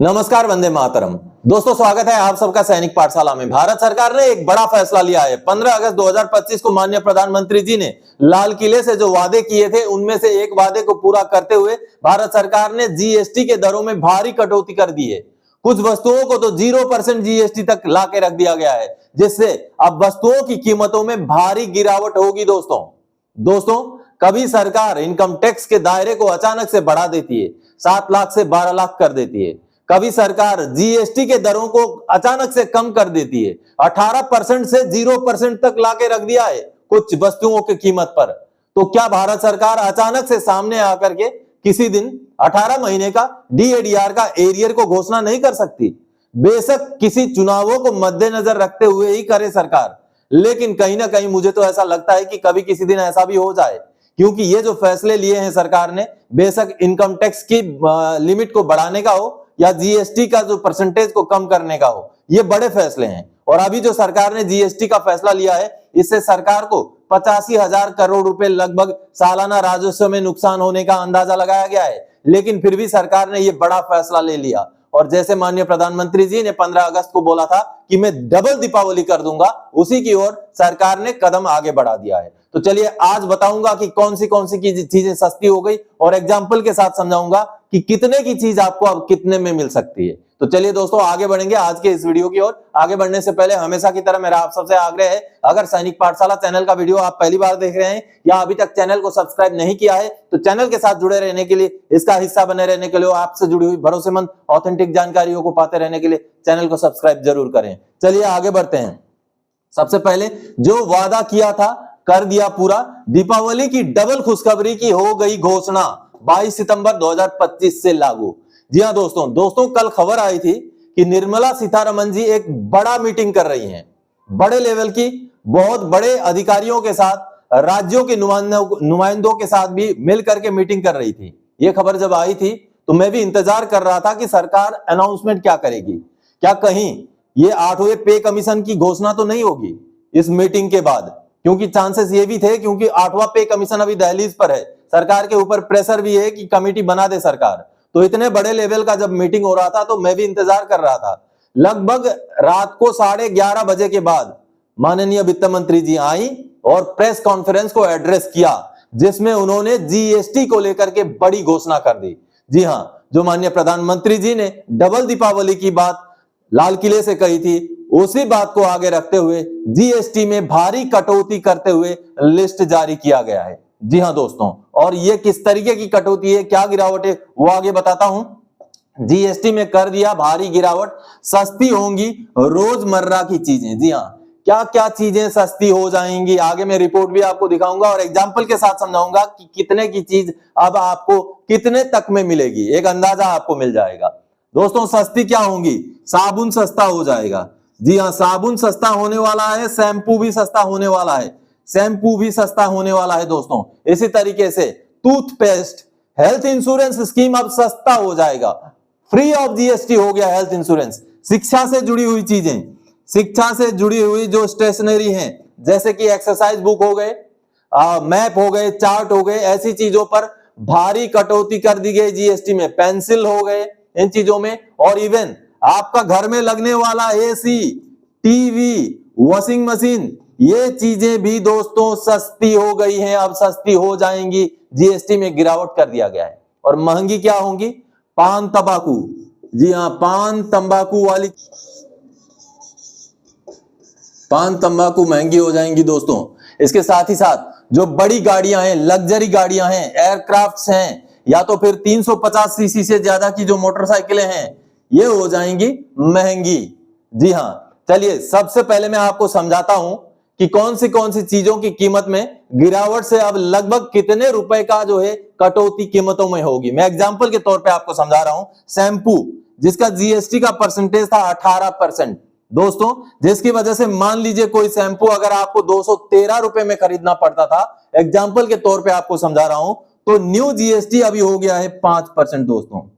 नमस्कार, वंदे मातरम। दोस्तों, स्वागत है आप सबका सैनिक पाठशाला में। भारत सरकार ने एक बड़ा फैसला लिया है। 15 अगस्त 2025 को माननीय प्रधानमंत्री जी ने लाल किले से जो वादे किए थे उनमें से एक वादे को पूरा करते हुए भारत सरकार ने जीएसटी के दरों में भारी कटौती कर दी है। कुछ वस्तुओं को तो 0% जीएसटी तक ला के रख दिया गया है, जिससे अब वस्तुओं की कीमतों में भारी गिरावट होगी। दोस्तों, कभी सरकार इनकम टैक्स के दायरे को अचानक से बढ़ा देती है, 7 लाख से 12 लाख कर देती है। कभी सरकार जीएसटी के दरों को अचानक से कम कर देती है, 18% से 0% तक लाके रख दिया है कुछ वस्तुओं की कीमत पर। तो क्या भारत सरकार अचानक से सामने आकर के किसी दिन 18 महीने का डीएडीआर का एरियर को घोषणा नहीं कर सकती? बेशक किसी चुनावों को मद्देनजर रखते हुए ही करे सरकार, लेकिन कहीं ना कहीं मुझे तो ऐसा लगता है कि कभी किसी दिन ऐसा भी हो जाए, क्योंकि ये जो फैसले लिए हैं सरकार ने, बेशक इनकम टैक्स की लिमिट को बढ़ाने का हो या जीएसटी का जो परसेंटेज को कम करने का हो, ये बड़े फैसले हैं। और अभी जो सरकार ने जीएसटी का फैसला लिया है, इससे सरकार को 85,000 करोड़ रुपए लगभग सालाना राजस्व में नुकसान होने का अंदाजा लगाया गया है। लेकिन फिर भी सरकार ने ये बड़ा फैसला ले लिया, और जैसे माननीय प्रधानमंत्री जी ने 15 अगस्त को बोला था कि मैं डबल दीपावली कर दूंगा, उसी की ओर सरकार ने कदम आगे बढ़ा दिया है। तो चलिए आज बताऊंगा कि कौन सी की चीजें सस्ती हो गई, और एग्जाम्पल के साथ समझाऊंगा कि कितने की चीज आपको अब कितने में मिल सकती है। तो चलिए दोस्तों, आगे बढ़ेंगे आज के इस वीडियो की ओर। आगे बढ़ने से पहले हमेशा की तरह मेरा आप सबसे आग्रह है, अगर सैनिक पाठशाला चैनल का वीडियो आप पहली बार देख रहे हैं या अभी तक चैनल को सब्सक्राइब नहीं किया है, तो चैनल के साथ जुड़े रहने के लिए, इसका हिस्सा बने रहने के लिए, आपसे जुड़ी हुई भरोसेमंद ऑथेंटिक जानकारियों को पाते रहने के लिए चैनल को सब्सक्राइब जरूर करें। चलिए आगे बढ़ते हैं। सबसे पहले जो वादा किया था कर दिया पूरा। दीपावली की डबल खुशखबरी की हो गई घोषणा, 22 सितंबर 2025 से लागू। जी हां दोस्तों, कल खबर आई थी कि निर्मला सीतारमण जी एक बड़ा मीटिंग कर रही हैं, बड़े लेवल की, बहुत बड़े अधिकारियों के साथ, राज्यों के नुमाइंदों के साथ भी मिल करके मीटिंग कर रही थी। ये खबर जब आई थी तो मैं भी इंतजार कर रहा था कि सरकार अनाउंसमेंट क्या करेगी। क्या कहीं ये 8वें पे कमीशन की घोषणा तो नहीं होगी इस मीटिंग के बाद? क्योंकि चांसेस ये भी थे, क्योंकि 8वां पे कमीशन अभी दहलीज पर है, सरकार के ऊपर प्रेशर भी है कि कमेटी बना दे सरकार। तो इतने बड़े लेवल का जब मीटिंग हो रहा था तो मैं भी इंतजार कर रहा था। लगभग रात को 11:30 बजे के बाद माननीय वित्त मंत्री जी आई और प्रेस कॉन्फ्रेंस को एड्रेस किया, जिसमें उन्होंने जीएसटी को लेकर के बड़ी घोषणा कर दी। जी हां, जो माननीय प्रधानमंत्री जी ने डबल दीपावली की बात लाल किले से कही थी, उसी बात को आगे रखते हुए जीएसटी में भारी कटौती करते हुए लिस्ट जारी किया गया है। जी हां दोस्तों, और ये किस तरीके की कटौती है, क्या गिरावट है, वो आगे बताता हूं। जीएसटी में कर दिया भारी गिरावट, सस्ती होंगी रोजमर्रा की चीजें। जी हां, क्या क्या चीजें सस्ती हो जाएंगी, आगे मैं रिपोर्ट भी आपको दिखाऊंगा और एग्जाम्पल के साथ समझाऊंगा कि कितने की चीज अब आपको कितने तक में मिलेगी, एक अंदाजा आपको मिल जाएगा। दोस्तों, सस्ती क्या होंगी? साबुन सस्ता हो जाएगा। जी हाँ, साबुन सस्ता होने वाला है, शैम्पू भी सस्ता होने वाला है, शैम्पू भी सस्ता होने वाला है दोस्तों। इसी तरीके से टूथपेस्ट, हेल्थ इंश्योरेंस स्कीम अब सस्ता हो जाएगा, फ्री ऑफ जीएसटी हो गया हेल्थ इंश्योरेंस। शिक्षा से जुड़ी हुई चीजें, शिक्षा से जुड़ी हुई जो स्टेशनरी हैं, जैसे कि एक्सरसाइज बुक हो गए, मैप हो गए, चार्ट हो गए, ऐसी चीजों पर भारी कटौती कर दी गई जीएसटी में। पेंसिल हो गए, इन चीजों में, और इवन आपका घर में लगने वाला एसी, टीवी, वॉशिंग मशीन, ये चीजें भी दोस्तों सस्ती हो गई हैं, अब सस्ती हो जाएंगी। जीएसटी में गिरावट कर दिया गया है। और महंगी क्या होंगी? पान तंबाकू। जी हां, पान तंबाकू वाली, पान तंबाकू महंगी हो जाएंगी दोस्तों। इसके साथ ही साथ जो बड़ी गाड़ियां हैं, लग्जरी गाड़ियां हैं, एयरक्राफ्ट्स हैं, या तो फिर 350 सीसी से ज्यादा की जो मोटरसाइकिलें हैं, ये हो जाएंगी महंगी। जी हां, चलिए सबसे पहले मैं आपको समझाता हूं कि कौन सी चीजों की कीमत में गिरावट से अब लगभग कितने रुपए का जो है कटौती कीमतों में होगी। मैं एग्जांपल के तौर पे आपको समझा रहा हूं। शैम्पू, जिसका जीएसटी का परसेंटेज था 18% दोस्तों, जिसकी वजह से मान लीजिए कोई शैम्पू अगर आपको 213 रुपए में खरीदना पड़ता था, एग्जाम्पल के तौर पे आपको समझा रहा हूं, तो न्यू जीएसटी अभी हो गया है 5% दोस्तों।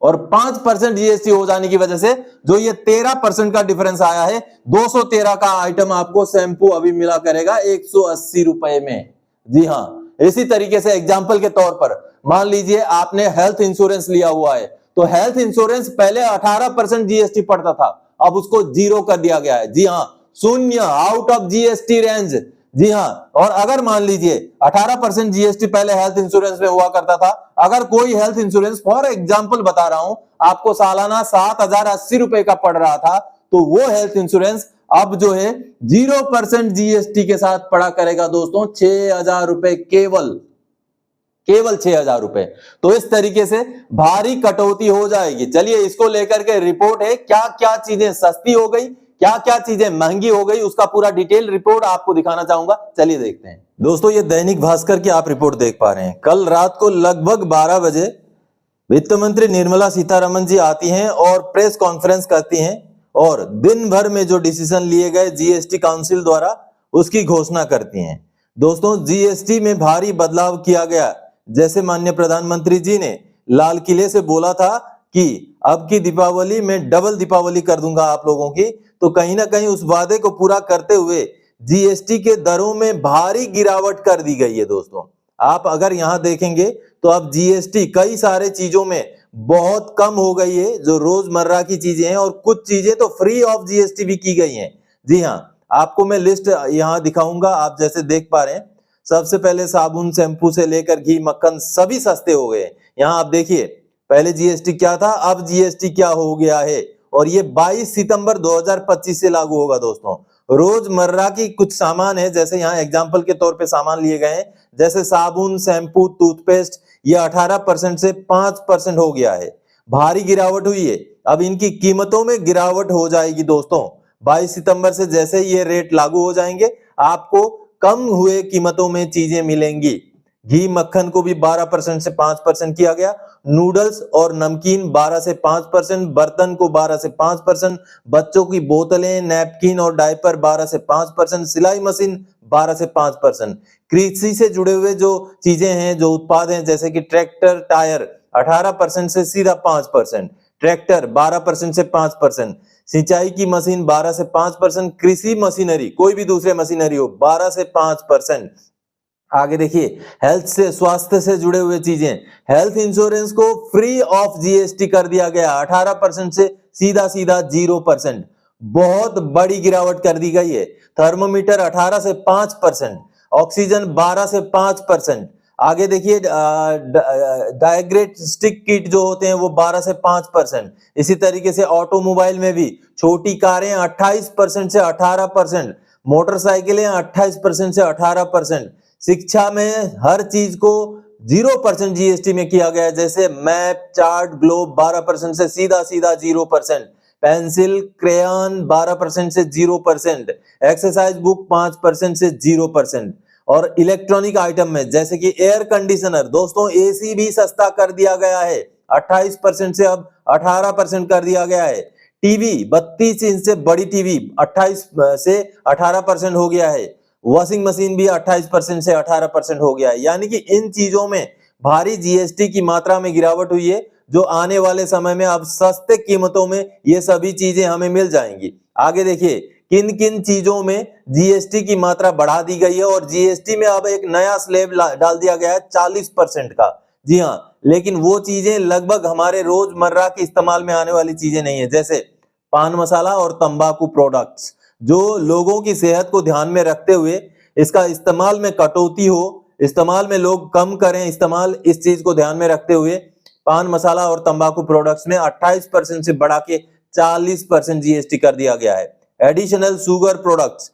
और 5% जीएसटी हो जाने की वजह से जो ये 13% का डिफरेंस आया है, 213 का आइटम आपको शैम्पू अभी मिला करेगा 180 रुपए में। जी हां, इसी तरीके से एग्जाम्पल के तौर पर मान लीजिए आपने हेल्थ इंश्योरेंस लिया हुआ है, तो हेल्थ इंश्योरेंस पहले 18% जीएसटी पड़ता था, अब उसको 0 कर दिया गया है। जी हाँ, शून्य, आउट ऑफ जीएसटी रेंज। जी हाँ, और अगर मान लीजिए 18% जीएसटी पहले हेल्थ इंश्योरेंस में हुआ करता था, अगर कोई हेल्थ इंश्योरेंस फॉर एग्जांपल बता रहा हूं आपको सालाना 7,080 रुपए का पड़ रहा था, तो वो हेल्थ इंश्योरेंस अब जो है 0% जीएसटी के साथ पड़ा करेगा दोस्तों 6,000 रुपए, केवल 6,000 रुपए। तो इस तरीके से भारी कटौती हो जाएगी। चलिए, इसको लेकर के रिपोर्ट है, क्या क्या चीजें सस्ती हो गई, क्या क्या चीजें महंगी हो गई, उसका पूरा डिटेल रिपोर्ट आपको दिखाना चाहूंगा। चलिए देखते हैं दोस्तों। ये दैनिक भास्कर की आप रिपोर्ट देख पा रहे हैं। कल रात को लगभग 12 बजे वित्त मंत्री निर्मला सीतारमण जी आती हैं और प्रेस कॉन्फ्रेंस करती हैं और दिन भर में जो डिसीजन लिए गए जीएसटी काउंसिल द्वारा उसकी घोषणा करती हैं। दोस्तों, जीएसटी में भारी बदलाव किया गया। जैसे माननीय प्रधानमंत्री जी ने लाल किले से बोला था कि अब की दीपावली में डबल दीपावली कर दूंगा आप लोगों की, तो कहीं ना कहीं उस वादे को पूरा करते हुए जीएसटी के दरों में भारी गिरावट कर दी गई है। दोस्तों, आप अगर यहां देखेंगे तो अब जीएसटी कई सारे चीजों में बहुत कम हो गई है, जो रोजमर्रा की चीजें हैं, और कुछ चीजें तो फ्री ऑफ जीएसटी भी की गई हैं। जी हाँ, आपको मैं लिस्ट यहां दिखाऊंगा, आप जैसे देख पा रहे हैं। सबसे पहले साबुन, शैम्पू से लेकर घी, मक्खन सभी सस्ते हो गए। यहाँ आप देखिए, पहले जीएसटी क्या था, अब जीएसटी क्या हो गया है, और ये 22 सितंबर 2025 से लागू होगा। दोस्तों, रोजमर्रा की कुछ सामान है, जैसे यहाँ एग्जांपल के तौर पे सामान लिए गए हैं, जैसे साबुन, शैम्पू, टूथपेस्ट, ये 18% से 5% हो गया है। भारी गिरावट हुई है। अब इनकी कीमतों में गिरावट हो जाएगी। दोस्तों, 22 सितंबर से जैसे ये रेट लागू हो जाएंगे, आपको कम हुए कीमतों में चीजें मिलेंगी। घी, मक्खन को भी 12% से 5% किया गया। नूडल्स और नमकीन 12 से 5%, बर्तन को 12 से 5%, बच्चों की बोतलें, नैपकिन और डायपर 12 से 5%, सिलाई मशीन 12 से 5%। कृषि से जुड़े हुए जो चीजें हैं, जो उत्पाद हैं, जैसे कि ट्रैक्टर, टायर 18% से सीधा 5%, ट्रैक्टर 12% से 5%, सिंचाई की मशीन 12 से 5%, कृषि मशीनरी कोई भी दूसरे मशीनरी हो 12 से 5%। आगे देखिए, हेल्थ से, स्वास्थ्य से जुड़े हुए चीजें, हेल्थ इंश्योरेंस को फ्री ऑफ जीएसटी कर दिया गया 18% से सीधा 0%। बहुत बड़ी गिरावट कर दी गई है। थर्मोमीटर 18 से 5%, ऑक्सीजन 12 से 5%। आगे देखिए, डायग्नोस्टिक किट जो होते हैं वो 12 से 5%। इसी तरीके से ऑटोमोबाइल में भी छोटी कारें 28% से 18%, मोटरसाइकिलें 28% से 18%। शिक्षा में हर चीज को 0% जीएसटी में किया गया, जैसे मैप, चार्ट, ग्लोब 12% से सीधा 0%, पेंसिल, क्रेयन 12% से 0%, एक्सरसाइज बुक 5% से 0%। और इलेक्ट्रॉनिक आइटम में जैसे कि एयर कंडीशनर, दोस्तों एसी भी सस्ता कर दिया गया है, 28% से अब 18% कर दिया गया है। टीवी 32 इंच से बड़ी टीवी 28 से 18% हो गया है। वॉशिंग मशीन भी 28% से 18% हो गया है। यानी कि इन चीजों में भारी जीएसटी की मात्रा में गिरावट हुई है, जो आने वाले समय में अब सस्ते कीमतों में ये सभी चीजें हमें मिल जाएंगी। आगे देखिए, किन किन चीजों में जीएसटी की मात्रा बढ़ा दी गई है, और जीएसटी में अब एक नया स्लैब डाल दिया गया है 40% का। जी हाँ, लेकिन वो चीजें लगभग हमारे रोजमर्रा के इस्तेमाल में आने वाली चीजें नहीं है, जैसे पान मसाला और तंबाकू प्रोडक्ट्स, जो लोगों की सेहत को ध्यान में रखते हुए इसका इस्तेमाल में कटौती हो, इस्तेमाल में लोग कम करें इस्तेमाल, इस चीज को ध्यान में रखते हुए पान मसाला और तंबाकू प्रोडक्ट्स में 28% से बढ़ा के 40% जीएसटी कर दिया गया है। एडिशनल शुगर प्रोडक्ट्स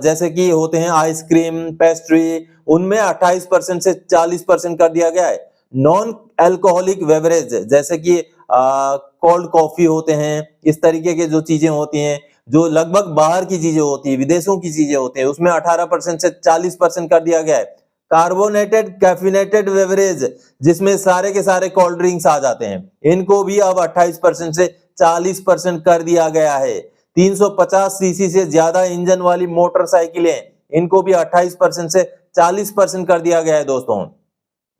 जैसे कि होते हैं आइसक्रीम, पेस्ट्री, उनमें 28% से 40% कर दिया गया है। नॉन अल्कोहलिक बेवरेज जैसे कि कोल्ड कॉफी होते हैं, इस तरीके के जो चीजें होती हैं, जो लगभग बाहर की चीजें होती है, विदेशों की चीजें होती हैं, उसमें 18% से 40% कर दिया गया है। कार्बोनेटेड कैफिनेटेड बेवरेज, जिसमें सारे के सारे कोल्ड ड्रिंक्स आ जाते हैं, इनको भी अब 28% से 40% कर दिया गया है। 350 सीसी से ज्यादा इंजन वाली मोटरसाइकिलें, इनको भी 28% से 40% कर दिया गया है दोस्तों।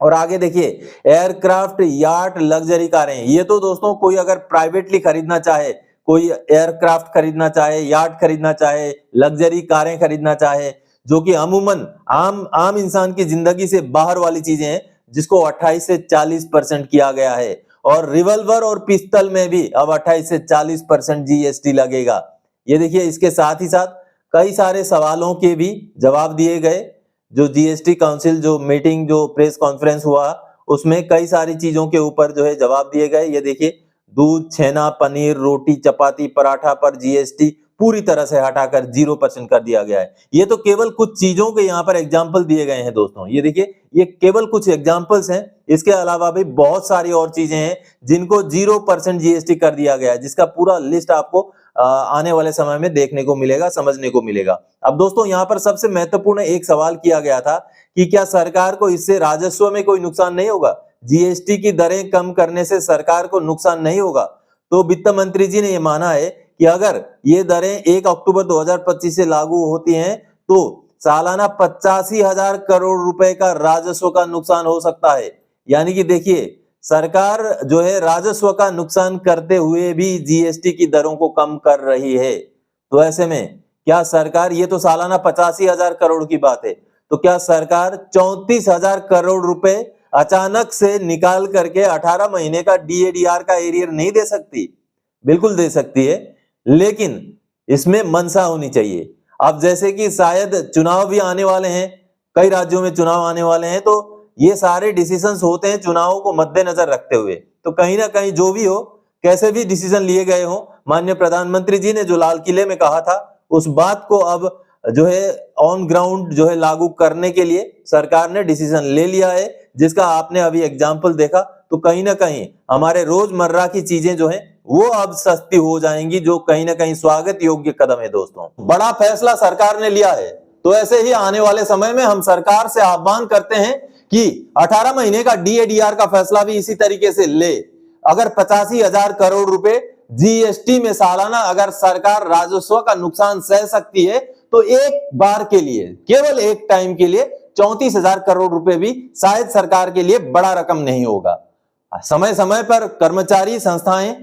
और आगे देखिए, एयरक्राफ्ट, याट, लग्जरी कारें, ये तो दोस्तों कोई अगर प्राइवेटली खरीदना चाहे, कोई एयरक्राफ्ट खरीदना चाहे, याट खरीदना चाहे, लग्जरी कारें खरीदना चाहे, जो कि अमूमन आम इंसान की जिंदगी से बाहर वाली चीजें हैं, जिसको 28 से 40% किया गया है। और रिवॉल्वर और पिस्तल में भी अब 28 से 40% जीएसटी लगेगा। ये देखिए, इसके साथ ही साथ कई सारे सवालों के भी जवाब दिए गए। जो जीएसटी काउंसिल जो मीटिंग जो प्रेस कॉन्फ्रेंस हुआ उसमें कई सारी चीजों के ऊपर जो है जवाब दिए गए। ये देखिए, दूध, छेना, पनीर, रोटी, चपाती, पराठा पर जीएसटी पूरी तरह से हटाकर 0% कर दिया गया है। ये तो केवल कुछ चीजों के यहाँ पर एग्जाम्पल दिए गए हैं दोस्तों। ये देखिए, ये केवल कुछ एग्जाम्पल्स हैं। इसके अलावा भी बहुत सारी और चीजें हैं जिनको 0% जीएसटी कर दिया गया है, जिसका पूरा लिस्ट आपको आने वाले समय में देखने को मिलेगा, समझने को मिलेगा। अब दोस्तों, यहाँ पर सबसे महत्वपूर्ण एक सवाल किया गया था कि क्या सरकार को इससे राजस्व में कोई नुकसान नहीं होगा? जीएसटी की दरें कम करने से सरकार को नुकसान नहीं होगा? तो वित्त मंत्री जी ने यह माना है कि अगर ये दरें 1 अक्टूबर 2025 से लागू होती हैं तो सालाना 85,000 करोड़ रुपए का राजस्व का नुकसान हो सकता है। यानी कि देखिए, सरकार जो है राजस्व का नुकसान करते हुए भी जीएसटी की दरों को कम कर रही है। तो ऐसे में क्या सरकार, ये तो सालाना 85,000 करोड़ की बात है, तो क्या सरकार 34,000 करोड़ रुपए अचानक से निकाल करके 18 महीने का डीएडीआर का एरियर नहीं दे सकती? बिल्कुल दे सकती है, लेकिन इसमें मंशा होनी चाहिए। अब जैसे कि शायद चुनाव भी आने वाले हैं, कई राज्यों में चुनाव आने वाले हैं, तो ये सारे डिसीजंस होते हैं चुनावों को मद्देनजर रखते हुए। तो कहीं ना कहीं जो भी हो, कैसे भी डिसीजन लिए गए हो, माननीय प्रधानमंत्री जी ने जो लाल किले में कहा था उस बात को अब जो है ऑन ग्राउंड जो है लागू करने के लिए सरकार ने डिसीजन ले लिया है, जिसका आपने अभी एग्जाम्पल देखा। तो कहीं ना कहीं हमारे रोजमर्रा की चीजें जो है वो अब सस्ती हो जाएंगी, जो कहीं ना कहीं स्वागत योग्य कदम है दोस्तों। बड़ा फैसला सरकार ने लिया है, तो ऐसे ही आने वाले समय में हम सरकार से आह्वान करते हैं कि 18 महीने का डीएडीआर का फैसला भी इसी तरीके से ले। अगर 85,000 करोड़ रुपए जीएसटी में सालाना अगर सरकार राजस्व का नुकसान सह सकती है, तो एक बार के लिए, केवल एक टाइम के लिए 34,000 करोड़ रुपए भी शायद सरकार के लिए बड़ा रकम नहीं होगा। समय समय पर कर्मचारी संस्थाएं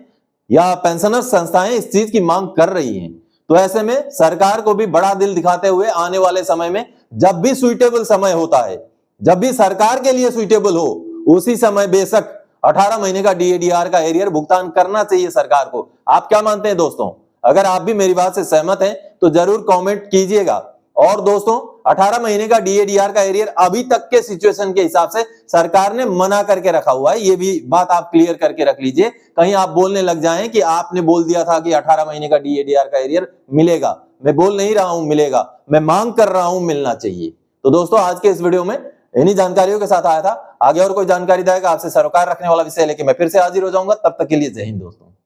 या पेंशनर्स संस्थाएं इस चीज की मांग कर रही हैं। तो ऐसे में सरकार को भी बड़ा दिल दिखाते हुए आने वाले समय में जब भी सुइटेबल समय होता है, जब भी सरकार के लिए सुइटेबल हो, उसी समय बेशक 18 महीने का डीएडीआर का एरियर भुगतान करना चाहिए सरकार को। आप क्या मानते हैं दोस्तों? अगर आप भी मेरी बात से सहमत हैं तो जरूर कमेंट कीजिएगा। और दोस्तों, 18 महीने का डीएडीआर का एरियर अभी तक के सिचुएशन के हिसाब से सरकार ने मना करके रखा हुआ है। ये भी बात आप क्लियर करके रख लीजिए, कहीं आप बोलने लग जाएं कि आपने बोल दिया था कि 18 महीने का डीएडीआर का एरियर मिलेगा। मैं बोल नहीं रहा हूं मिलेगा, मैं मांग कर रहा हूं मिलना चाहिए। तो दोस्तों, आज के इस वीडियो में इन्हीं जानकारियों के साथ आया था। आगे और कोई जानकारी देगा आपसे सरोकार रखने वाला विषय लेके मैं फिर से हाजिर हो जाऊंगा। तब तक के लिए जय हिंद दोस्तों।